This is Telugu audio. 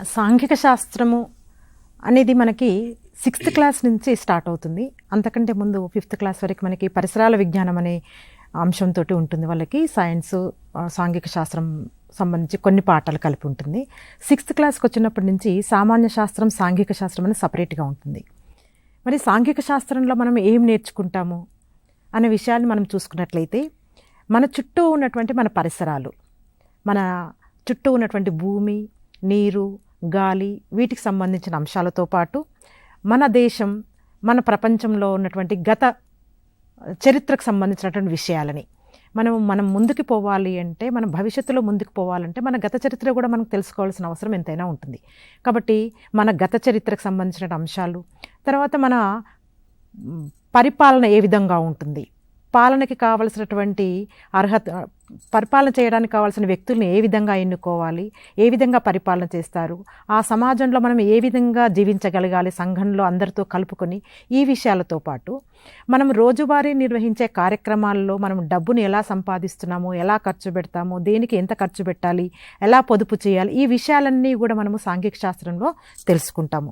సాంఘిక శాస్త్రము అనేది మనకి 6th క్లాస్ నుంచి స్టార్ట్ అవుతుంది. అంతకంటే ముందు 5th క్లాస్ వరకు మనకి పరిసరాల విజ్ఞానం అనే అంశంతో ఉంటుంది. వాళ్ళకి సైన్సు, సాంఘిక శాస్త్రం సంబంధించి కొన్ని పాఠాలు కలిపి ఉంటుంది. 6th క్లాస్కి వచ్చినప్పటి నుంచి సామాన్య శాస్త్రం, సాంఘిక శాస్త్రం అనేది సపరేట్గా ఉంటుంది. మరి సాంఘిక శాస్త్రంలో మనం ఏం నేర్చుకుంటాము అనే విషయాన్ని మనం చూసుకున్నట్లయితే, మన చుట్టూ ఉన్నటువంటి మన పరిసరాలు, మన చుట్టూ ఉన్నటువంటి భూమి, నీరు, గాలి, వీటికి సంబంధించిన అంశాలతో పాటు మన దేశం, మన ప్రపంచంలో ఉన్నటువంటి గత చరిత్రకు సంబంధించినటువంటి విషయాలని మనం ముందుకు పోవాలి అంటే, మన భవిష్యత్తులో ముందుకు పోవాలంటే మన గత చరిత్ర కూడా మనకు తెలుసుకోవాల్సిన అవసరం ఎంతైనా ఉంటుంది. కాబట్టి మన గత చరిత్రకు సంబంధించిన అంశాలు, తర్వాత మన పరిపాలన ఏ విధంగా ఉంటుంది, పాలనకి కావలసినటువంటి అర్హత, పరిపాలన చేయడానికి కావాల్సిన వ్యక్తుల్ని ఏ విధంగా ఎన్నుకోవాలి, ఏ విధంగా పరిపాలన చేస్తారు, ఆ సమాజంలో మనం ఏ విధంగా జీవించగలగాలి, సంఘంలో అందరితో కలుపుకొని, ఈ విషయాలతో పాటు మనం రోజువారీ నిర్వహించే కార్యక్రమాల్లో మనం డబ్బుని ఎలా సంపాదిస్తున్నాము, ఎలా ఖర్చు పెడతాము, దేనికి ఎంత ఖర్చు పెట్టాలి, ఎలా పొదుపు చేయాలి, ఈ విషయాలన్నీ కూడా మనము సాంఘిక శాస్త్రంలో తెలుసుకుంటాము.